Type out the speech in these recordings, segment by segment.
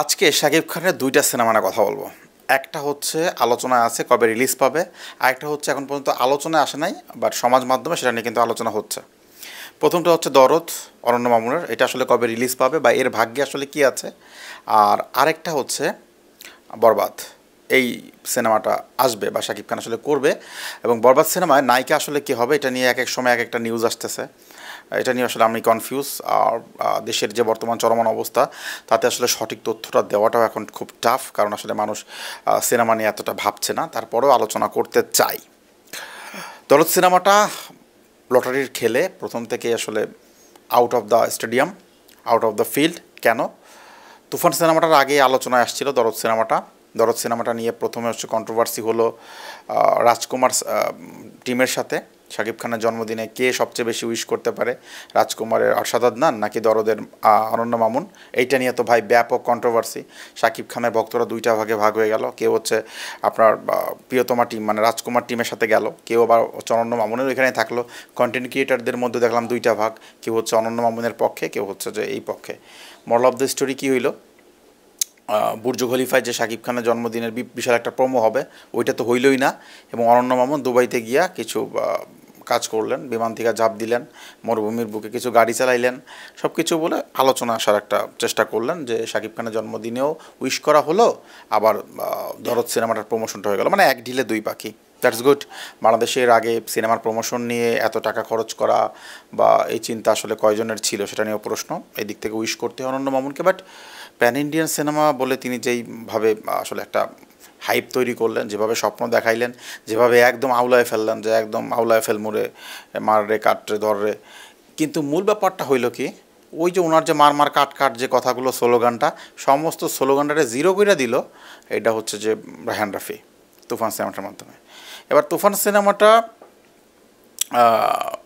আজকে শাকিব খানের দুইটা সিনেমা নিয়ে কথা বলবো। একটা হচ্ছে আলোচনায় আছে কবে রিলিজ পাবে, আরেকটা হচ্ছে এখন পর্যন্ত আলোচনায় আসে নাই বাট সমাজ মাধ্যমে সেটা নিয়ে কিন্তু আলোচনা হচ্ছে। প্রথমটা হচ্ছে দরদ, অরণ্য মামুনের, এটা আসলে কবে রিলিজ পাবে বা এর ভাগ্যে আসলে কি আছে। আর আরেকটা হচ্ছে বরবাদ, এই সিনেমাটা আসবে বা শাকিব খান আসলে করবে, এবং বরবাদ সিনেমায় নায়িকা আসলে কী হবে এটা নিয়ে এক এক সময় এক একটা নিউজ আসতেছে। এটা নিয়ে আসলে আমি কনফিউজ। আর দেশের যে বর্তমান চলমান অবস্থা তাতে আসলে সঠিক তথ্যটা দেওয়াটাও এখন খুব টাফ, কারণ আসলে মানুষ সিনেমা নিয়ে এতটা ভাবছে না, তারপরেও আলোচনা করতে চাই। দরদ সিনেমাটা লটারির খেলে প্রথম থেকে আসলে out of the stadium, out of the field. কেন? তুফান সিনেমাটার আগে আলোচনায় আসছিল দরদ সিনেমাটা নিয়ে প্রথমে হচ্ছে কন্ট্রোভার্সি হলো রাজকুমার টিমের সাথে। শাকিব খানের জন্মদিনে কে সবচেয়ে বেশি উইশ করতে পারে, রাজকুমারের আরশাদ আদনান নাকি দরদের অনন্য মামুন? এইটা নিয়ে তো ভাই ব্যাপক কন্ট্রোভার্সি। শাকিব খানের ভক্তরা দুইটা ভাগে ভাগ হয়ে গেল, কেউ হচ্ছে আপনার প্রিয়তমা টিম মানে রাজকুমার টিমের সাথে গেল, কেউ আবার হচ্ছে অনন্য মামুনের ওইখানে থাকলো। কন্টেন্ট ক্রিয়েটারদের মধ্যে দেখলাম দুইটা ভাগ, কেউ হচ্ছে অনন্য মামুনের পক্ষে, কেউ হচ্ছে যে এই পক্ষে। মোরাল অফ দ্য স্টোরি কী হইল, বুর্জ খলিফায় যে শাকিব খানের জন্মদিনের বিশাল একটা প্রোমো হবে, ওইটা তো হইলই না। এবং অরণ্য মামুন দুবাইতে গিয়া কিছু কাজ করলেন, বিমান থেকে ঝাঁপ দিলেন, মরুভূমির বুকে কিছু গাড়ি চালাইলেন, সব কিছু বলে আলোচনা আসার একটা চেষ্টা করলেন যে শাকিব খানের জন্মদিনেও উইশ করা হলো, আবার দরদ সিনেমাটার প্রমোশনটা হয়ে গেল, মানে এক ঢিলে দুই পাখি। That's good. বাংলাদেশের আগে সিনেমার প্রমোশন নিয়ে এত টাকা খরচ করা বা এই চিন্তা আসলে কয়জনের ছিল সেটা নিয়েও প্রশ্ন। এই দিক থেকে উইশ করতে হয় অনন্য মামুনকে, বাট প্যান ইন্ডিয়ান সিনেমা বলে তিনি যেইভাবে আসলে একটা হাইপ তৈরি করলেন, যেভাবে স্বপ্ন দেখাইলেন, যেভাবে একদম আউলায় ফেললেন, যে একদম আউলায় ফেলমুরে মাররে কাটরে ধররে, কিন্তু মূল ব্যাপারটা হইল কি, ওই যে ওনার যে মার কাট কাট যে কথাগুলো স্লোগানটা, সমস্ত স্লোগানটারে জিরো করে দিল এটা হচ্ছে যে রায়হান রাফি তুফান সিনেমাটার মাধ্যমে। এবার তুফান সিনেমাটা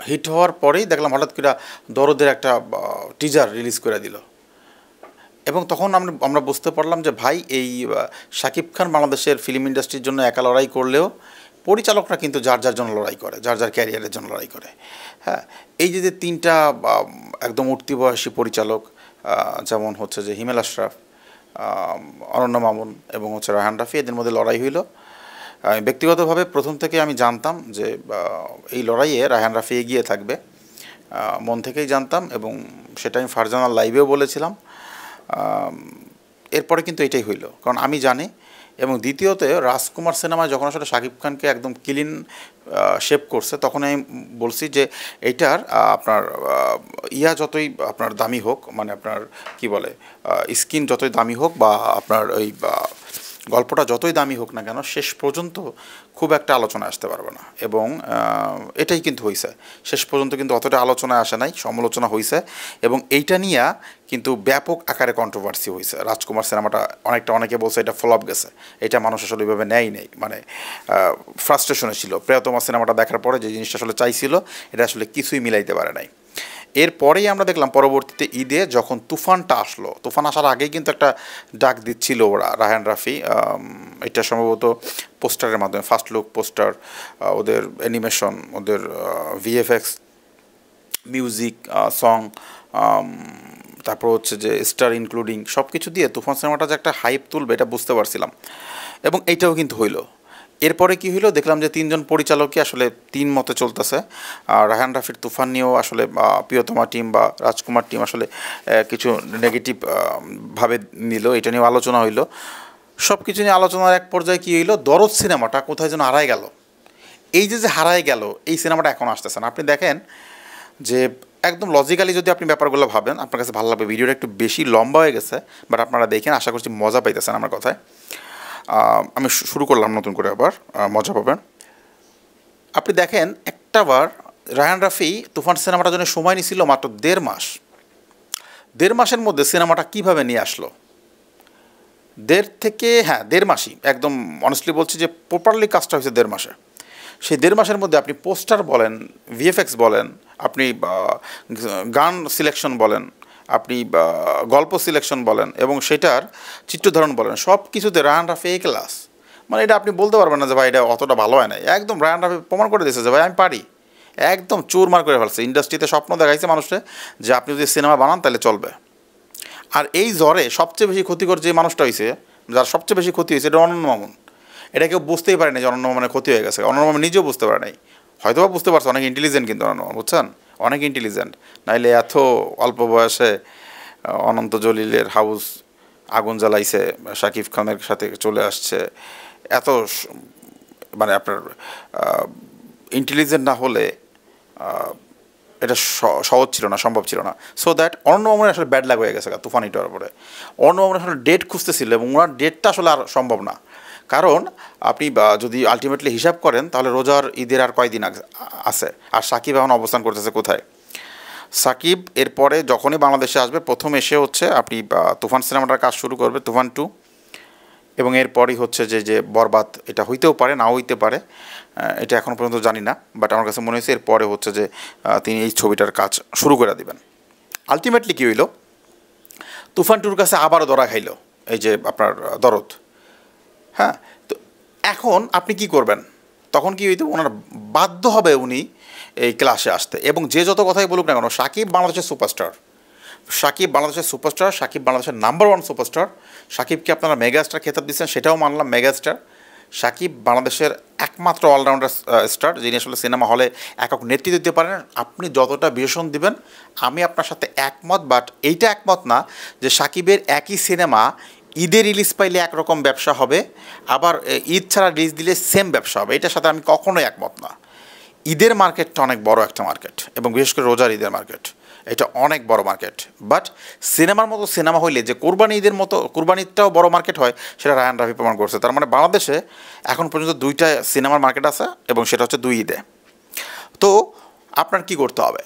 হিট হওয়ার পরেই দেখলাম হঠাৎ করে দরদের একটা টিজার রিলিজ করে দিল, এবং তখন আমরা বুঝতে পারলাম যে ভাই এই শাকিব খান বাংলাদেশের ফিল্ম ইন্ডাস্ট্রির জন্য একা লড়াই করলেও পরিচালকরা কিন্তু যার যার জন্য লড়াই করে, যার যার ক্যারিয়ারের জন্য লড়াই করে। হ্যাঁ, এই যে তিনটা একদম উঠতি বয়সী পরিচালক, যেমন হচ্ছে যে হিমেল আশরাফ, অনন্য মামুন এবং হচ্ছে রায়হান রাফি, এদের মধ্যে লড়াই হইল। ব্যক্তিগতভাবে প্রথম থেকে আমি জানতাম যে এই লড়াইয়ে রায়হান রাফি এগিয়ে থাকবে, মন থেকেই জানতাম, এবং সেটা আমি ফারজানার লাইভেও বলেছিলাম। এরপরে কিন্তু এটাই হইল, কারণ আমি জানি। এবং দ্বিতীয়ত রাজকুমার সিনেমায় যখন আসলে শাকিব খানকে একদম ক্লিন শেপ করছে, তখন আমি বলছি যে এইটার আপনার যতই আপনার দামি হোক, মানে আপনার কি বলে স্কিন যতই দামি হোক বা আপনার ওই গল্পটা যতই দামি হোক না কেন, শেষ পর্যন্ত খুব একটা আলোচনা আসতে পারবে না। এবং এটাই কিন্তু হয়েছে, শেষ পর্যন্ত কিন্তু অতটা আলোচনায় আসে নাই, সমালোচনা হয়েছে। এবং এইটা নিয়ে কিন্তু ব্যাপক আকারে কন্ট্রোভার্সি হয়েছে। রাজকুমার সিনেমাটা অনেকে বলছে এটা ফ্লপ গেছে, এটা মানুষ আসলে ওইভাবে নেই, মানে ফ্রাস্ট্রেশনে ছিল। প্রিয়তমা সিনেমাটা দেখার পরে যে জিনিসটা আসলে চাইছিল এটা আসলে কিছুই মিলাইতে পারে নাই। এরপরেই আমরা দেখলাম পরবর্তীতে ঈদে যখন তুফানটা আসলো, তুফান আসার আগেই কিন্তু একটা ডাক দিচ্ছিল ওরা, রায়হান রাফি, এটা সম্ভবত পোস্টারের মাধ্যমে, ফার্স্ট লুক পোস্টার, ওদের অ্যানিমেশন, ওদের ভিএফএক্স, মিউজিক, সং, তারপর হচ্ছে যে স্টার ইনক্লুডিং সব কিছু দিয়ে তুফান সিনেমাটা যে একটা হাইপ তুলবে এটা বুঝতে পারছিলাম, এবং এইটাও কিন্তু হইলো। এরপরে কি হলো, দেখলাম যে তিনজন পরিচালকই আসলে তিন মতে চলতেছে। রায়হান রাফির তুফান নিয়েও আসলে প্রিয়তমা টিম বা রাজকুমার টিম আসলে কিছু নেগেটিভ ভাবে নিল, এটা নিয়েও আলোচনা হইলো। সব কিছু নিয়ে আলোচনার এক পর্যায়ে কী হইলো, দরদ সিনেমাটা কোথায় যেন হারায় গেল। এই যে হারায় গেল, এই সিনেমাটা এখন আসতেছে না। আপনি দেখেন যে একদম লজিক্যালি যদি আপনি ব্যাপারগুলো ভাবেন, আপনার কাছে ভালো লাগবে। ভিডিওটা একটু বেশি লম্বা হয়ে গেছে, বাট আপনারা দেখেন, আশা করছি মজা পাইতেছেন আমার কথায়। আমি শুরু করলাম নতুন করে, আবার মজা পাবেন। আপনি দেখেন একটাবার রায়হান রাফি তুফান সিনেমাটার জন্য সময় নিয়েছিল মাত্র 1.5 মাস। 1.5 মাসের মধ্যে সিনেমাটা কিভাবে নিয়ে আসলো, 1.5 মাসই, একদম অনেস্টলি বলছি যে প্রপারলি কাজটা হয়েছে 1.5 মাসে। সেই 1.5 মাসের মধ্যে আপনি পোস্টার বলেন, ভিএফএক্স বলেন, আপনি গান সিলেকশন বলেন, আপনি গল্প সিলেকশন বলেন, এবং সেটার চিত্রধারণ বলেন, সব কিছুতে রায়হান রাফি এ ক্লাস। মানে এটা আপনি বলতে পারবেন না যে ভাই এটা অতটা ভালো হয় নাই। একদম রায়হান রাফি প্রমাণ করে দিয়েছে যে ভাই আমি পারি, একদম চুরমার করে ফেলছে। ইন্ডাস্ট্রিতে স্বপ্ন দেখাইছে মানুষকে যে আপনি যদি সিনেমা বানান তাহলে চলবে। আর এই জ্বরে সবচেয়ে বেশি ক্ষতিকর যে মানুষটা হয়েছে, যার সবচেয়ে বেশি ক্ষতি হয়েছে, এটা অনন্য মামুন। এটা কেউ বুঝতেই পারেনি যে অনন্য মামুনের ক্ষতি হয়ে গেছে। অনন্য মামুন নিজেও বুঝতে পারে নাই, হয়তো বা বুঝতে পারছে, অনেক ইন্টেলিজেন্ট কিন্তু অনন্য মামুন, বুঝছেন, অনেক ইন্টেলিজেন্ট। নাইলে এত অল্প বয়সে অনন্ত জলিলের হাউস আগুন জ্বালাইছে, শাকিব খানের সাথে চলে আসছে, এত মানে আপনার ইন্টেলিজেন্ট না হলে এটা সহজ ছিল না, সম্ভব ছিল না। সো দ্যাট অনন্য মামুনের আসলে ব্যাড লাগ হয়ে গেছে তুফানিটার পরে। অনন্য মামুন আসলে ডেট খুঁজতেছিল এবং ওনার ডেটটা আসলে আর সম্ভব না, কারণ আপনি যদি আলটিমেটলি হিসাব করেন তাহলে রোজার ঈদের আর কয়দিন আছে, আর সাকিব এখন অবস্থান করতেছে কোথায়। সাকিব এরপরে যখনই বাংলাদেশে আসবে প্রথম এসে হচ্ছে আপনি তুফান সিনেমাটার কাজ শুরু করবে, তুফান 2, এবং এরপরই হচ্ছে যে বরবাদ, এটা হইতেও পারে নাও হইতে পারে, এটা এখনও পর্যন্ত জানি না, বাট আমার কাছে মনে হয়েছে এরপরে হচ্ছে যে তিনি এই ছবিটার কাজ শুরু করে দিবেন। আলটিমেটলি কী হইল, তুফান 2-র কাছে আবারও ধরা খাইল এই যে আপনার দরদ। হ্যাঁ, তো এখন আপনি কি করবেন, তখন কি হইতো, ওনার বাধ্য হবে উনি এই ক্লাসে আসতে। এবং যে যত কথাই বলুক না কেন, সাকিব বাংলাদেশের সুপারস্টার, সাকিব বাংলাদেশের সুপারস্টার, সাকিব বাংলাদেশের নাম্বার 1 সুপারস্টার। সাকিবকে আপনারা মেগাস্টার খেতাব দিচ্ছেন, সেটাও মানলাম, মেগাস্টার। সাকিব বাংলাদেশের একমাত্র অলরাউন্ডার স্টার, যিনি আসলে সিনেমা হলে একক নেতৃত্ব দিতে পারেন। আপনি যতটা বিশেষণ দিবেন আমি আপনার সাথে একমত, বাট এইটা একমত না যে সাকিবের একই সিনেমা ঈদে রিলিজ পাইলে একরকম ব্যবসা হবে, আবার ঈদ ছাড়া রিলিজ দিলে সেম ব্যবসা হবে, এটার সাথে আমি কখনোই একমত না। ঈদের মার্কেটটা অনেক বড় একটা মার্কেট, এবং বিশেষ করে রোজার ঈদের মার্কেট, এটা অনেক বড় মার্কেট। বাট সিনেমার মতো সিনেমা হইলে যে কোরবানি ঈদের মতো কোরবানি ঈদটাও বড় মার্কেট হয়, সেটা রায়ান রাফি প্রমাণ করছে। তার মানে বাংলাদেশে এখন পর্যন্ত 2টা সিনেমার মার্কেট আছে, এবং সেটা হচ্ছে 2 ঈদে। তো আপনার কি করতে হবে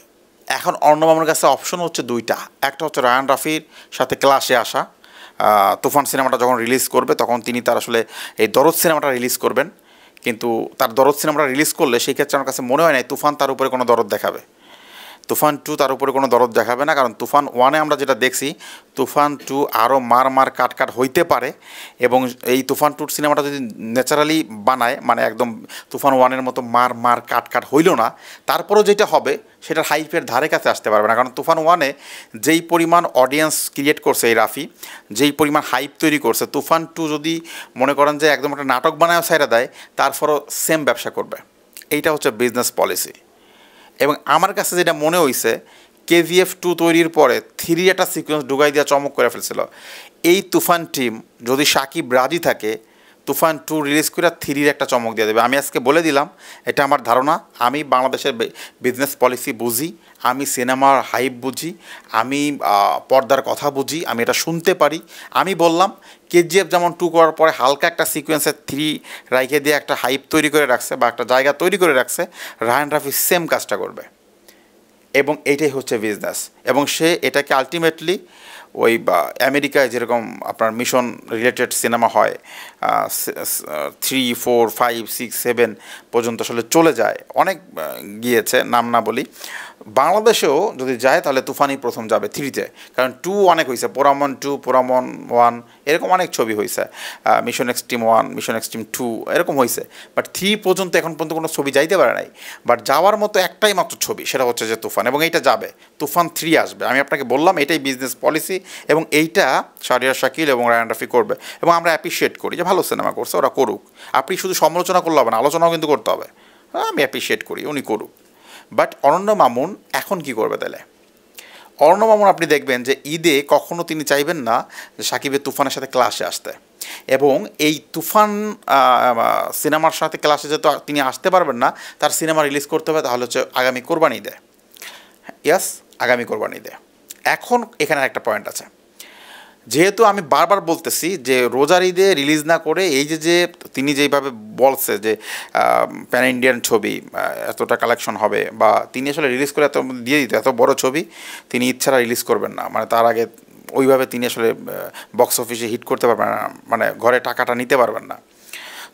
এখন, অর্ণব আমার কাছে অপশন হচ্ছে 2টা। একটা হচ্ছে রায়ান রাফির সাথে ক্লাসে আসা, তুফান সিনেমাটা যখন রিলিজ করবে তখন তিনি তার আসলে এই দরদ সিনেমাটা রিলিজ করবেন, কিন্তু তার দরদ সিনেমাটা রিলিজ করলে সেই ক্ষেত্রে আমার কাছে মনে হয় না তুফান তার উপরে কোনো দরদ দেখাবে। তুফান 2 তার উপরে কোনো দরদ দেখাবে না, কারণ তুফান 1-এ আমরা যেটা দেখছি, তুফান 2 আরও মার কাট হইতে পারে। এবং এই তুফান 2 সিনেমাটা যদি ন্যাচারালি বানায়, মানে একদম তুফান 1-এর মতো মার কাট হইল না, তারপরও যেটা হবে সেটার হাইপের ধারে কাছে আসতে পারবে না। কারণ তুফান 1-এ যেই পরিমাণ অডিয়েন্স ক্রিয়েট করছে এই রাফি, যেই পরিমাণ হাইপ তৈরি করছে, তুফান 2 যদি মনে করেন যে একদম একটা নাটক বানায় ছাইড়া দেয়, তারপরও সেম ব্যবসা করবে। এইটা হচ্ছে বিজনেস পলিসি। এবং আমার কাছে যেটা মনে হয়েছে, KGF 2 তৈরির পরে 3 একটা সিকোয়েন্স ঢুকাই দেওয়া চমক করে ফেলছিল। এই তুফান টিম যদি সাকিব রাজি থাকে, তুফান 2 রিলিজ করে 3-র একটা চমক দিয়ে দেবে। আমি আজকে বলে দিলাম, এটা আমার ধারণা। আমি বাংলাদেশের বিজনেস পলিসি বুঝি, আমি সিনেমার হাইপ বুঝি, আমি পর্দার কথা বুঝি, আমি এটা শুনতে পারি। আমি বললাম KGF যেমন 2 করার পরে হালকা একটা সিকোয়েন্সের 3 রাইখে দিয়ে একটা হাইপ তৈরি করে রাখছে, বা একটা জায়গা তৈরি করে রাখছে, রায়ান রাফি সেম কাজটা করবে। এবং এইটাই হচ্ছে বিজনেস। এবং সে এটাকে আলটিমেটলি ওই আমেরিকায় যেরকম আপনার মিশন রিলেটেড সিনেমা হয়, 3, 4, 5, 6, 7 পর্যন্ত আসলে চলে যায়, অনেক গিয়েছে, নাম না বলি। বাংলাদেশেও যদি যায় তাহলে তুফানই প্রথম যাবে 3-তে, কারণ 2 অনেক হয়েছে, পোরামন 2, পোরামন 1, এরকম অনেক ছবি হয়েছে, মিশন এক্সট্রিম 1, মিশন এক্সট্রিম 2 এরকম হয়েছে। বাট 3 পর্যন্ত এখন পর্যন্ত কোনো ছবি যাইতে পারে নাই। বাট যাওয়ার মতো একটাই মাত্র ছবি, সেটা হচ্ছে যে তুফান, এবং এইটা যাবে, তুফান 3 আসবে। আমি আপনাকে বললাম এটাই বিজনেস পলিসি, এবং এইটা শাহরিয়ার শাকিল এবং রায়ান রাফি করবে, এবং আমরা অ্যাপ্রিসিয়েট করি যে ভালো সিনেমা করছে, ওরা করুক। আপনি শুধু সমালোচনা করলে হবে না, আলোচনাও কিন্তু করতে হবে। আমি অ্যাপ্রিসিয়েট করি, উনি করুক। বাট অনন্য মামুন এখন কি করবে তাহলে? অনন্য মামুন আপনি দেখবেন যে ঈদে কখনো তিনি চাইবেন না যে সাকিবের তুফানের সাথে ক্লাসে আসতে, এবং এই তুফান সিনেমার সাথে ক্লাসে যেহেতু তিনি আসতে পারবেন না, তার সিনেমা রিলিজ করতে হবে, তাহলে হচ্ছে আগামী কোরবানি ঈদে। ইয়াস, আগামী কোরবানি ঈদে। এখন এখানে একটা পয়েন্ট আছে, যেহেতু আমি বারবার বলতেছি যে রোজার ঈদে রিলিজ না করে, এই যে তিনি যেইভাবে বলছে যে প্যান ইন্ডিয়ান ছবি এতটা কালেকশন হবে, বা তিনি আসলে রিলিজ করে এত দিয়ে দিতে, এত বড় ছবি তিনি ঈদ ছাড়া রিলিজ করবেন না, মানে তার আগে ওইভাবে তিনি আসলে বক্স অফিসে হিট করতে পারবেন না, মানে ঘরে টাকাটা নিতে পারবেন না।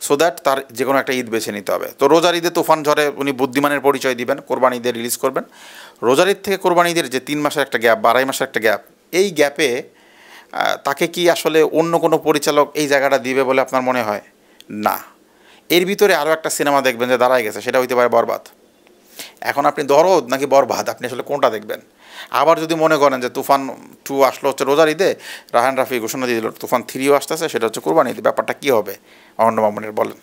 সো দ্যাট তার যে কোনো একটা ঈদ বেছে নিতে হবে। তো রোজার ঈদে তুফান ঝড়ে উনি বুদ্ধিমানের পরিচয় দিবেন, কোরবানি ঈদে রিলিজ করবেন। রোজার ঈদ থেকে কোরবানি ঈদের যে 3 মাসের একটা গ্যাপ বা 2.5 মাসের একটা গ্যাপ, এই গ্যাপে তাকে কি আসলে অন্য কোনো পরিচালক এই জায়গাটা দিবে বলে আপনার মনে হয়? না। এর ভিতরে আরও একটা সিনেমা দেখবেন যে দাঁড়ায় গেছে, সেটা হইতে পারে বরবাদ। এখন আপনি দরদ নাকি বরবাদ, আপনি আসলে কোনটা দেখবেন? আবার যদি মনে করেন যে তুফান 2 আসলো হচ্ছে রোজার ঈদে, রায়হান রাফি ঘোষণা দিয়ে দিল তুফান 3ও আসতেছে, সেটা হচ্ছে কুরবানি ঈদে, ব্যাপারটা কী হবে অনন্য মামুনের বলেন?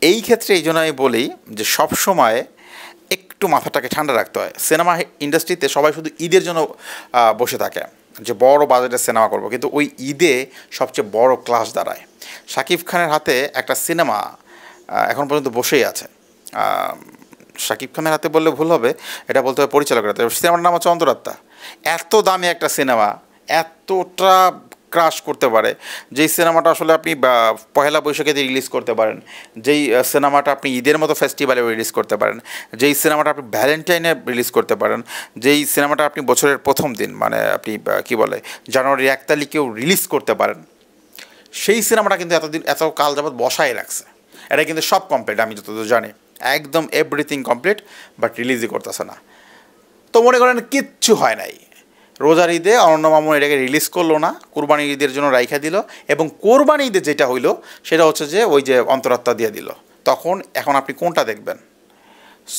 এই ক্ষেত্রে এই জন্য আমি বলি যে সব সময় একটু মাথাটাকে ঠান্ডা রাখতে হয়। সিনেমা ইন্ডাস্ট্রিতে সবাই শুধু ঈদের জন্য বসে থাকে যে বড় বাজেটের সিনেমা করব, কিন্তু ওই ঈদে সবচেয়ে বড় ক্লাস দাঁড়ায়। শাকিব খানের হাতে একটা সিনেমা এখন পর্যন্ত বসেই আছে। শাকিব খানের হাতে বললে ভুল হবে, এটা বলতে হবে পরিচালকের হাতে। সিনেমার নাম হচ্ছে অন্তরাত্মা। এত দামি একটা সিনেমা, এতটা ক্রাশ করতে পারে, যেই সিনেমাটা আসলে আপনি পহেলা বৈশাখেতে রিলিজ করতে পারেন, যেই সিনেমাটা আপনি ঈদের মতো ফেস্টিভ্যালে রিলিজ করতে পারেন, যেই সিনেমাটা আপনি ভ্যালেন্টাইনে রিলিজ করতে পারেন, যেই সিনেমাটা আপনি বছরের প্রথম দিন মানে আপনি কী বলে জানুয়ারির 1 তারিখেও রিলিজ করতে পারেন, সেই সিনেমাটা কিন্তু এত কাল যাবৎ বসাই রাখছে। এটা কিন্তু সব কমপ্লিট, আমি যতদূর জানি একদম এভরিথিং কমপ্লিট, বাট রিলিজই করতেছে না। তো মনে করেন কিচ্ছু হয় নাই, রোজার ঈদে অনন্য মামুন এটাকে রিলিজ করলো না, কোরবানি ঈদের জন্য রাইখা দিল, এবং কোরবানি ঈদে যেটা হইলো সেটা হচ্ছে যে ওই যে অন্তরাত্মা দিয়ে দিল। তখন এখন আপনি কোনটা দেখবেন?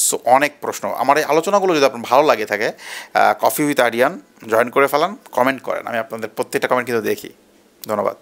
সো অনেক প্রশ্ন। আমার এই আলোচনাগুলো যদি আপনার ভালো লাগে থাকে, কফি উইথ আরিয়ান জয়েন করে ফেলান, কমেন্ট করেন, আমি আপনাদের প্রত্যেকটা কমেন্ট কিন্তু দেখি। ধন্যবাদ।